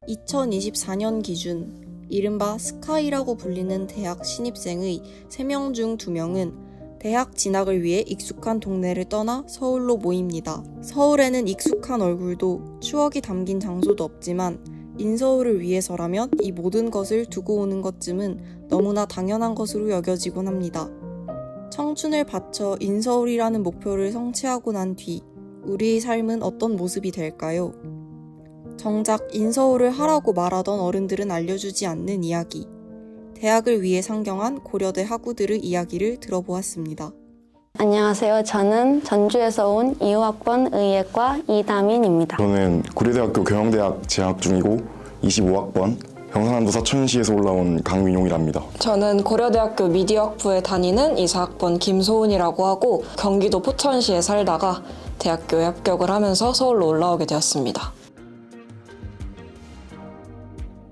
2024년 기준 이른바 스카이라고 불리는 대학 신입생의 3명 중 2명은 대학 진학을 위해 익숙한 동네를 떠나 서울로 모입니다. 서울에는 익숙한 얼굴도 추억이 담긴 장소도 없지만 인서울을 위해서라면 이 모든 것을 두고 오는 것쯤은 너무나 당연한 것으로 여겨지곤 합니다. 청춘을 바쳐 인서울이라는 목표를 성취하고 난 뒤 우리의 삶은 어떤 모습이 될까요? 정작 인서울을 하라고 말하던 어른들은 알려주지 않는 이야기. 대학을 위해 상경한 고려대 학우들의 이야기를 들어보았습니다. 안녕하세요. 저는 전주에서 온 2호학번 의예과 이다민입니다. 저는 고려대학교 경영대학 재학 중이고 25학번 경상남도 사천시에서 올라온 강민용이랍니다. 저는 고려대학교 미디어학부에 다니는 24학번 김소은이라고 하고 경기도 포천시에 살다가 대학교에 합격을 하면서 서울로 올라오게 되었습니다.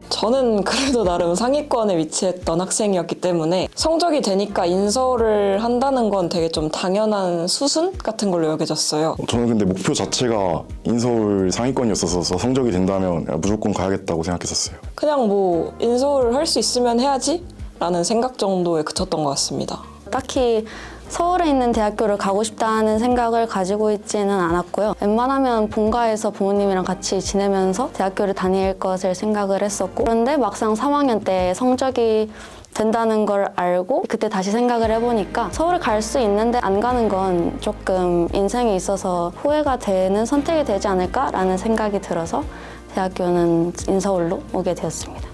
저는 그래도 나름 상위권에 위치했던 학생이었기 때문에 성적이 되니까 인서울을 한다는 건 되게 좀 당연한 수순 같은 걸로 여겨졌어요. 저는 근데 목표 자체가 인서울 상위권이었어서 성적이 된다면 무조건 가야겠다고 생각했었어요. 그냥 뭐 인서울을 할 수 있으면 해야지 라는 생각 정도에 그쳤던 것 같습니다. 딱히 서울에 있는 대학교를 가고 싶다는 생각을 가지고 있지는 않았고요. 웬만하면 본가에서 부모님이랑 같이 지내면서 대학교를 다닐 것을 생각을 했었고, 그런데 막상 3학년 때 성적이 된다는 걸 알고 그때 다시 생각을 해보니까 서울을 갈 수 있는데 안 가는 건 조금 인생에 있어서 후회가 되는 선택이 되지 않을까라는 생각이 들어서 대학교는 인서울로 오게 되었습니다.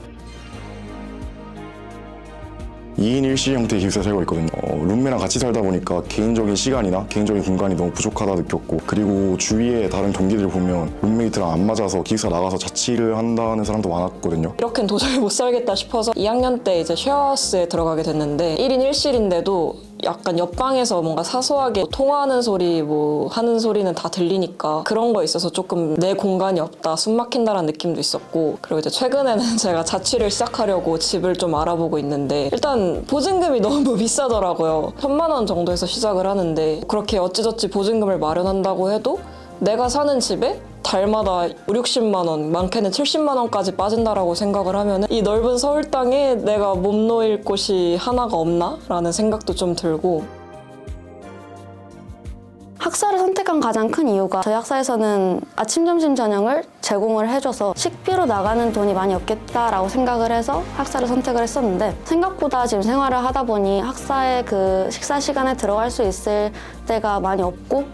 2인 1실 형태의 기숙사에 살고 있거든요. 룸메랑 같이 살다 보니까 개인적인 시간이나 개인적인 공간이 너무 부족하다 느꼈고, 그리고 주위에 다른 동기들 보면 룸메이트랑 안 맞아서 기숙사 나가서 자취를 한다는 사람도 많았거든요. 이렇게는 도저히 못 살겠다 싶어서 2학년 때 이제 쉐어하우스에 들어가게 됐는데 1인 1실인데도 약간 옆방에서 뭔가 사소하게 통화하는 소리 뭐 하는 소리는 다 들리니까 그런 거에 있어서 조금 내 공간이 없다, 숨 막힌다라는 느낌도 있었고, 그리고 이제 최근에는 제가 자취를 시작하려고 집을 좀 알아보고 있는데 일단 보증금이 너무 비싸더라고요. 1,000만 원 정도에서 시작을 하는데 그렇게 어찌저찌 보증금을 마련한다고 해도 내가 사는 집에 달마다 5, 60만 원, 많게는 70만 원까지 빠진다라고 생각을 하면 이 넓은 서울 땅에 내가 몸 놓일 곳이 하나가 없나? 라는 생각도 좀 들고. 학사를 선택한 가장 큰 이유가 저희 학사에서는 아침, 점심, 저녁을 제공을 해줘서 식비로 나가는 돈이 많이 없겠다라고 생각을 해서 학사를 선택을 했었는데, 생각보다 지금 생활을 하다 보니 학사의 그 식사 시간에 들어갈 수 있을 때가 많이 없고,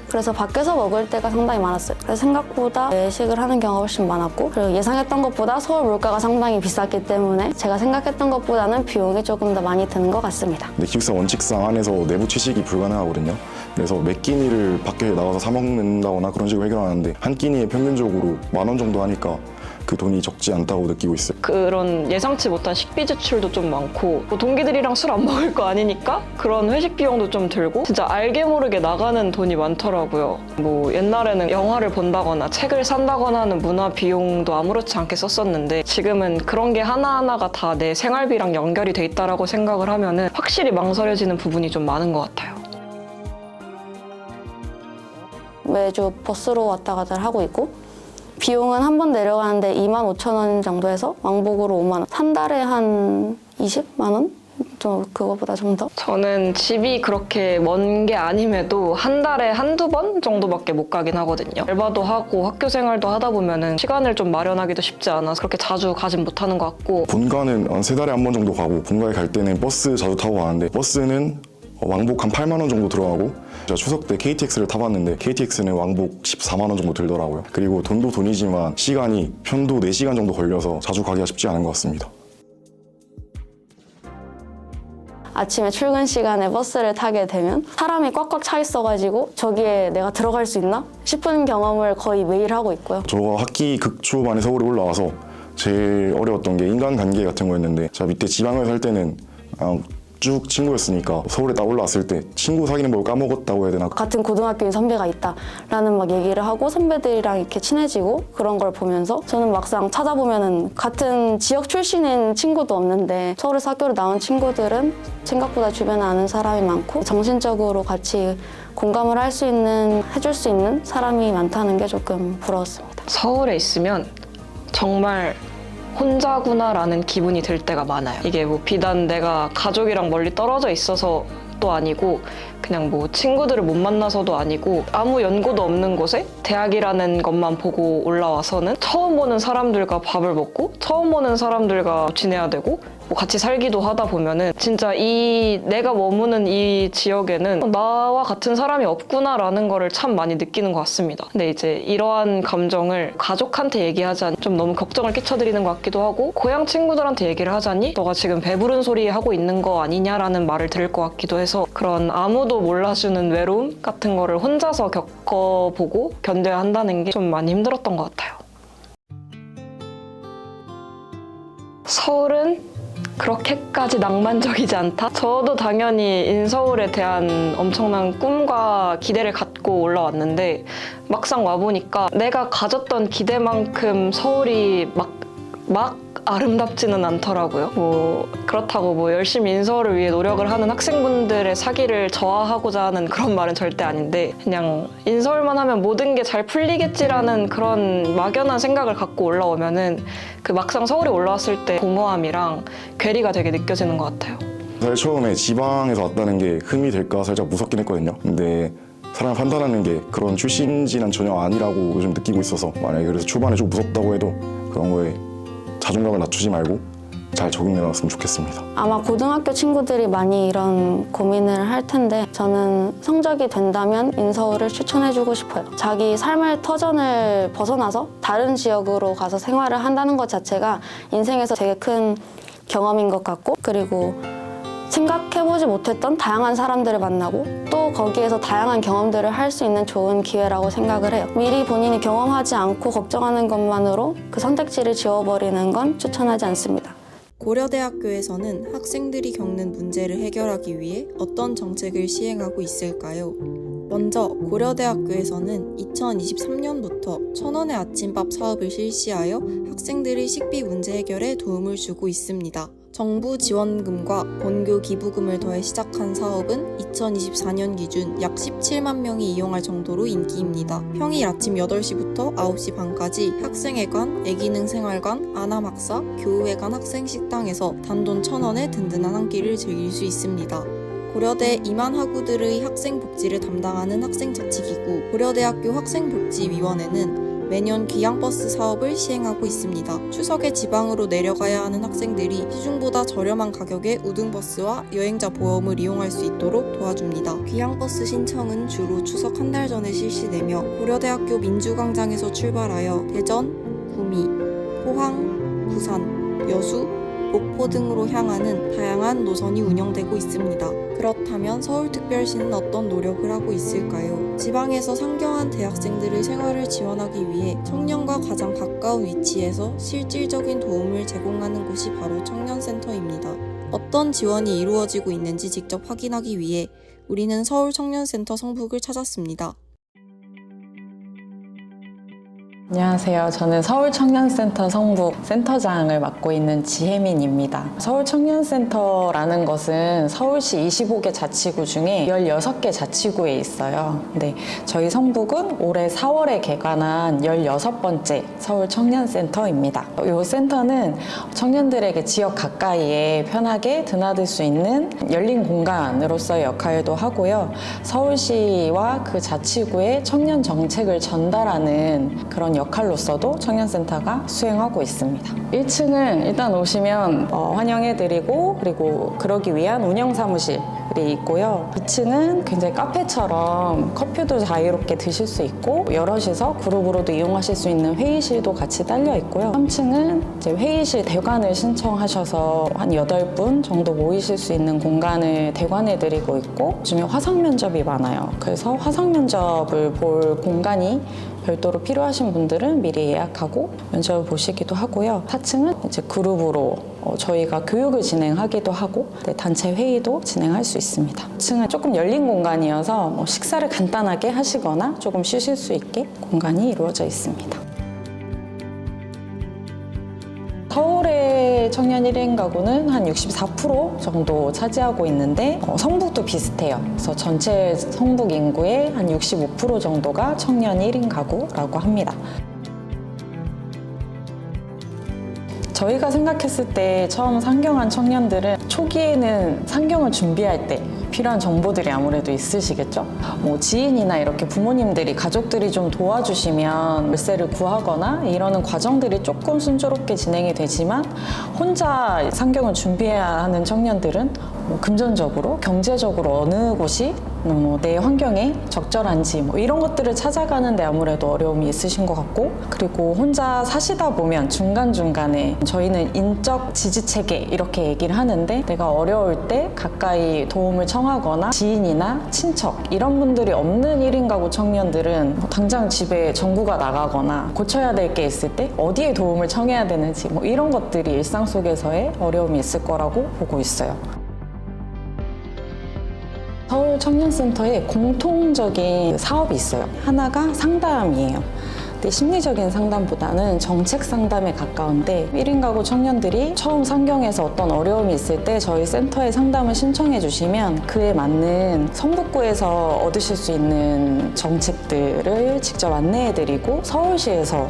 그래서 밖에서 먹을 때가 상당히 많았어요. 그래서 생각보다 외식을 하는 경우가 훨씬 많았고, 그리고 예상했던 것보다 서울 물가가 상당히 비쌌기 때문에 제가 생각했던 것보다는 비용이 조금 더 많이 드는 것 같습니다. 근데 기숙사 원칙상 안에서 내부 취식이 불가능하거든요. 그래서 몇 끼니를 밖에 나가서 사 먹는다거나 그런 식으로 해결하는데 한 끼니에 평균적으로 10,000원 정도 하니까 그 돈이 적지 않다고 느끼고 있어요. 그런 예상치 못한 식비 지출도 좀 많고, 뭐 동기들이랑 술 안 먹을 거 아니니까 그런 회식 비용도 좀 들고, 진짜 알게 모르게 나가는 돈이 많더라고요. 뭐 옛날에는 영화를 본다거나 책을 산다거나 하는 문화 비용도 아무렇지 않게 썼었는데 지금은 그런 게 하나하나가 다 내 생활비랑 연결이 돼 있다라고 생각을 하면은 확실히 망설여지는 부분이 좀 많은 것 같아요. 매주 버스로 왔다 갔다 하고 있고, 비용은 한 번 내려가는데 25,000원 정도 해서 왕복으로 5만 원. 한 달에 한 20만 원? 좀 그거보다 좀 더? 저는 집이 그렇게 먼 게 아님에도 한 달에 한두 번 정도밖에 못 가긴 하거든요. 알바도 하고 학교 생활도 하다 보면은 시간을 좀 마련하기도 쉽지 않아서 그렇게 자주 가진 못하는 것 같고, 본가는 3달에 한 번 정도 가고, 본가에 갈 때는 버스 자주 타고 가는데 버스는 왕복 한 8만 원 정도 들어가고, 제가 추석 때 KTX를 타봤는데 KTX는 왕복 14만 원 정도 들더라고요. 그리고 돈도 돈이지만 시간이 편도 4시간 정도 걸려서 자주 가기가 쉽지 않은 것 같습니다. 아침에 출근 시간에 버스를 타게 되면 사람이 꽉꽉 차 있어가지고 저기에 내가 들어갈 수 있나 싶은 경험을 거의 매일 하고 있고요. 저 학기 극초반에 서울에 올라와서 제일 어려웠던 게 인간관계 같은 거였는데, 제가 밑에 지방에 살 때는 쭉 친구였으니까 서울에 딱 올라왔을 때 친구 사귀는 걸 까먹었다고 해야 되나? 같은 고등학교인 선배가 있다라는 막 얘기를 하고 선배들이랑 이렇게 친해지고 그런 걸 보면서 저는 막상 찾아보면은 같은 지역 출신인 친구도 없는데 서울에서 학교를 나온 친구들은 생각보다 주변에 아는 사람이 많고 정신적으로 같이 공감을 할 수 있는, 해줄 수 있는 사람이 많다는 게 조금 부러웠습니다. 서울에 있으면 정말 혼자구나라는 기분이 들 때가 많아요. 이게 뭐 비단 내가 가족이랑 멀리 떨어져 있어서도 아니고 그냥 뭐 친구들을 못 만나서도 아니고 아무 연고도 없는 곳에 대학이라는 것만 보고 올라와서는 처음 보는 사람들과 밥을 먹고 처음 보는 사람들과 지내야 되고 뭐 같이 살기도 하다 보면은 진짜 이 내가 머무는 이 지역에는 나와 같은 사람이 없구나라는 거를 참 많이 느끼는 것 같습니다. 근데 이제 이러한 감정을 가족한테 얘기하자니 좀 너무 걱정을 끼쳐드리는 것 같기도 하고 고향 친구들한테 얘기를 하자니 너가 지금 배부른 소리 하고 있는 거 아니냐라는 말을 들을 것 같기도 해서 그런 아무도 몰라주는 외로움 같은 거를 혼자서 겪어보고 견뎌야 한다는 게 좀 많이 힘들었던 것 같아요. 서울은 그렇게까지 낭만적이지 않다? 저도 당연히 인서울에 대한 엄청난 꿈과 기대를 갖고 올라왔는데 막상 와보니까 내가 가졌던 기대만큼 서울이 막 아름답지는 않더라고요. 뭐 그렇다고 뭐 열심히 인서울을 위해 노력을 하는 학생분들의 사기를 저하하고자 하는 그런 말은 절대 아닌데 그냥 인서울만 하면 모든 게 잘 풀리겠지라는 그런 막연한 생각을 갖고 올라오면은 그 막상 서울에 올라왔을 때 공허함이랑 괴리가 되게 느껴지는 것 같아요. 사실 처음에 지방에서 왔다는 게 흠이 될까 살짝 무섭긴 했거든요. 근데 사람을 판단하는 게 그런 출신지는 전혀 아니라고 요즘 느끼고 있어서 만약에 그래서 초반에 좀 무섭다고 해도 그런 거에 자존감을 낮추지 말고 잘 적응해 나왔으면 좋겠습니다. 아마 고등학교 친구들이 많이 이런 고민을 할 텐데 저는 성적이 된다면 인서울을 추천해주고 싶어요. 자기 삶의 터전을 벗어나서 다른 지역으로 가서 생활을 한다는 것 자체가 인생에서 되게 큰 경험인 것 같고 그리고 생각해보지 못했던 다양한 사람들을 만나고 또 거기에서 다양한 경험들을 할 수 있는 좋은 기회라고 생각을 해요. 미리 본인이 경험하지 않고 걱정하는 것만으로 그 선택지를 지워버리는 건 추천하지 않습니다. 고려대학교에서는 학생들이 겪는 문제를 해결하기 위해 어떤 정책을 시행하고 있을까요? 먼저 고려대학교에서는 2023년부터 1,000원의 아침밥 사업을 실시하여 학생들의 식비 문제 해결에 도움을 주고 있습니다. 정부 지원금과 본교 기부금을 더해 시작한 사업은 2024년 기준 약 17만 명이 이용할 정도로 인기입니다. 평일 아침 8시부터 9시 반까지 학생회관, 애기능생활관, 아남학사, 교우회관 학생식당에서 단돈 1,000원에 든든한 한 끼를 즐길 수 있습니다. 고려대 이만 학우들의 학생복지를 담당하는 학생자치기구 고려대학교 학생복지위원회는 매년 귀향버스 사업을 시행하고 있습니다. 추석에 지방으로 내려가야 하는 학생들이 시중보다 저렴한 가격에 우등버스와 여행자 보험을 이용할 수 있도록 도와줍니다. 귀향버스 신청은 주로 추석 한 달 전에 실시되며 고려대학교 민주광장에서 출발하여 대전, 구미, 포항, 부산, 여수, 목포 등으로 향하는 다양한 노선이 운영되고 있습니다. 그렇다면 서울특별시는 어떤 노력을 하고 있을까요? 지방에서 상경한 대학생들의 생활을 지원하기 위해 청년과 가장 가까운 위치에서 실질적인 도움을 제공하는 곳이 바로 청년센터입니다. 어떤 지원이 이루어지고 있는지 직접 확인하기 위해 우리는 서울청년센터 성북을 찾았습니다. 안녕하세요. 저는 서울청년센터 성북 센터장을 맡고 있는 지혜민입니다. 서울청년센터라는 것은 서울시 25개 자치구 중에 16개 자치구에 있어요. 근데 저희 성북은 올해 4월에 개관한 16번째 서울청년센터입니다. 이 센터는 청년들에게 지역 가까이에 편하게 드나들 수 있는 열린 공간으로서의 역할도 하고요. 서울시와 그 자치구의 청년 정책을 전달하는 그런 역할로서도 청년센터가 수행하고 있습니다. 1층을 일단 오시면 환영해드리고 그리고 그러기 위한 운영사무실이 있고요. 2층은 굉장히 카페처럼 커피도 자유롭게 드실 수 있고 여럿이서 그룹으로도 이용하실 수 있는 회의실도 같이 딸려 있고요. 3층은 이제 회의실 대관을 신청하셔서 한 8분 정도 모이실 수 있는 공간을 대관해드리고 있고 요즘에 화상 면접이 많아요. 그래서 화상 면접을 볼 공간이 별도로 필요하신 분들은 미리 예약하고 면접을 보시기도 하고요. 4층은 이제 그룹으로 저희가 교육을 진행하기도 하고 단체 회의도 진행할 수 있습니다. 4층은 조금 열린 공간이어서 식사를 간단하게 하시거나 조금 쉬실 수 있게 공간이 이루어져 있습니다. 서울의 청년 1인 가구는 한 64% 정도 차지하고 있는데 성북도 비슷해요. 그래서 전체 성북 인구의 한 65% 정도가 청년 1인 가구라고 합니다. 저희가 생각했을 때 처음 상경한 청년들은 초기에는 상경을 준비할 때 필요한 정보들이 아무래도 있으시겠죠? 뭐 지인이나 이렇게 부모님들이, 가족들이 좀 도와주시면 월세를 구하거나 이러는 과정들이 조금 순조롭게 진행이 되지만 혼자 상경을 준비해야 하는 청년들은 뭐 금전적으로, 경제적으로 어느 곳이 내 환경에 적절한지 뭐 이런 것들을 찾아가는데 아무래도 어려움이 있으신 것 같고, 그리고 혼자 사시다 보면 중간중간에 저희는 인적 지지체계 이렇게 얘기를 하는데, 내가 어려울 때 가까이 도움을 청하거나 지인이나 친척 이런 분들이 없는 1인 가구 청년들은 뭐 당장 집에 전구가 나가거나 고쳐야 될 게 있을 때 어디에 도움을 청해야 되는지 뭐 이런 것들이 일상 속에서의 어려움이 있을 거라고 보고 있어요. 서울 청년센터에 공통적인 사업이 있어요. 하나가 상담이에요. 근데 심리적인 상담보다는 정책 상담에 가까운데 1인 가구 청년들이 처음 상경해서 어떤 어려움이 있을 때 저희 센터에 상담을 신청해 주시면 그에 맞는 성북구에서 얻으실 수 있는 정책들을 직접 안내해 드리고, 서울시에서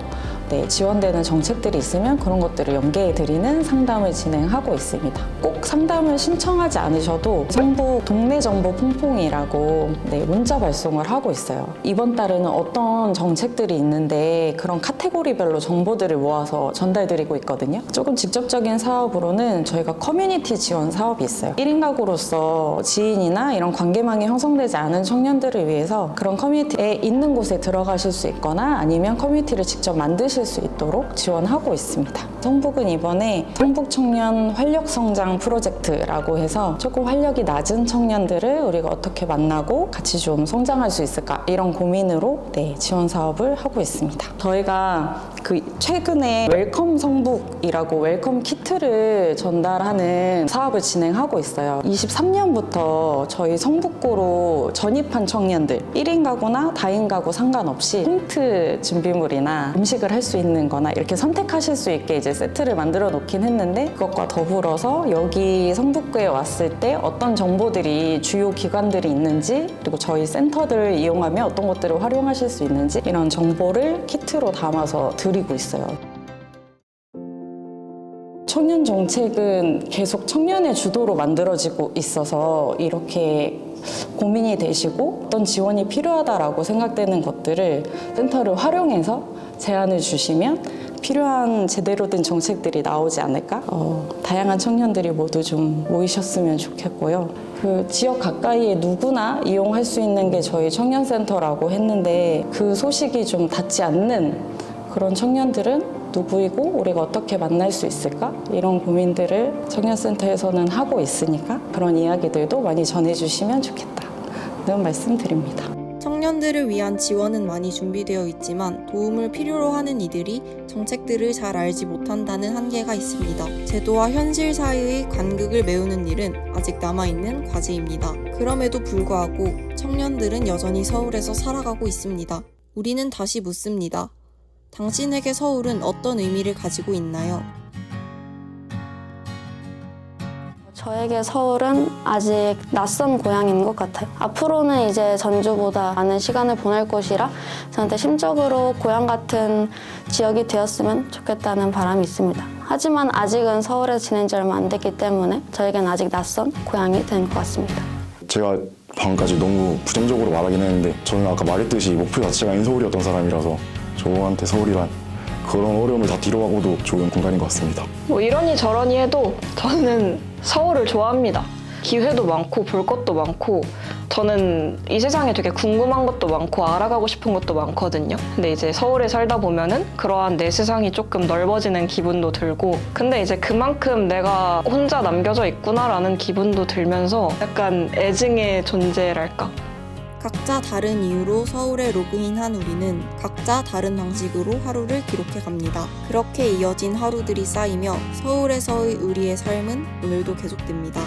지원되는 정책들이 있으면 그런 것들을 연계해드리는 상담을 진행하고 있습니다. 꼭 상담을 신청하지 않으셔도 성북 동네정보 퐁퐁이라고 문자 발송을 하고 있어요. 이번 달에는 어떤 정책들이 있는데 그런 카테고리별로 정보들을 모아서 전달드리고 있거든요. 조금 직접적인 사업으로는 저희가 커뮤니티 지원 사업이 있어요. 1인 가구로서 지인이나 이런 관계망이 형성되지 않은 청년들을 위해서 그런 커뮤니티에 있는 곳에 들어가실 수 있거나 아니면 커뮤니티를 직접 만드실 수 있도록 지원하고 있습니다. 성북은 이번에 성북청년 활력성장 프로젝트라고 해서 조금 활력이 낮은 청년들을 우리가 어떻게 만나고 같이 좀 성장할 수 있을까, 이런 고민으로 지원 사업을 하고 있습니다. 저희가 최근에 웰컴 성북이라고 웰컴 키트를 전달하는 사업을 진행하고 있어요. 23년부터 저희 성북구로 전입한 청년들 1인 가구나 다인 가구 상관없이 홈트 준비물이나 음식을 할 수 있는 거나 이렇게 선택하실 수 있게 이제 세트를 만들어 놓긴 했는데, 그것과 더불어서 여기 성북구에 왔을 때 어떤 정보들이 주요 기관들이 있는지, 그리고 저희 센터들을 이용하면 어떤 것들을 활용하실 수 있는지 이런 정보를 키트로 담아서 드리고 있어요. 청년 정책은 계속 청년의 주도로 만들어지고 있어서 이렇게 고민이 되시고 어떤 지원이 필요하다라고 생각되는 것들을 센터를 활용해서 제안을 주시면 필요한 제대로 된 정책들이 나오지 않을까? 다양한 청년들이 모두 좀 모이셨으면 좋겠고요. 그 지역 가까이에 누구나 이용할 수 있는 게 저희 청년센터라고 했는데, 그 소식이 좀 닿지 않는 그런 청년들은 누구이고 우리가 어떻게 만날 수 있을까? 이런 고민들을 청년센터에서는 하고 있으니까 그런 이야기들도 많이 전해주시면 좋겠다는 말씀드립니다. 청년들을 위한 지원은 많이 준비되어 있지만 도움을 필요로 하는 이들이 정책들을 잘 알지 못한다는 한계가 있습니다. 제도와 현실 사이의 간극을 메우는 일은 아직 남아있는 과제입니다. 그럼에도 불구하고 청년들은 여전히 서울에서 살아가고 있습니다. 우리는 다시 묻습니다. 당신에게 서울은 어떤 의미를 가지고 있나요? 저에게 서울은 아직 낯선 고향인 것 같아요. 앞으로는 이제 전주보다 많은 시간을 보낼 곳이라 저한테 심적으로 고향 같은 지역이 되었으면 좋겠다는 바람이 있습니다. 하지만 아직은 서울에 지낸 지 얼마 안 됐기 때문에 저에겐 아직 낯선 고향이 된 것 같습니다. 제가 방금까지 너무 부정적으로 말하긴 했는데, 저는 아까 말했듯이 목표 자체가 인서울이었던 사람이라서 저한테 서울이란 그런 어려움을 다 뒤로하고도 좋은 공간인 것 같습니다. 뭐 이러니 저러니 해도 저는 서울을 좋아합니다. 기회도 많고 볼 것도 많고, 저는 이 세상에 되게 궁금한 것도 많고 알아가고 싶은 것도 많거든요. 근데 이제 서울에 살다 보면은 그러한 내 세상이 조금 넓어지는 기분도 들고, 근데 이제 그만큼 내가 혼자 남겨져 있구나라는 기분도 들면서 약간 애증의 존재랄까? 각자 다른 이유로 서울에 로그인한 우리는 각자 다른 방식으로 하루를 기록해 갑니다. 그렇게 이어진 하루들이 쌓이며 서울에서의 우리의 삶은 오늘도 계속됩니다.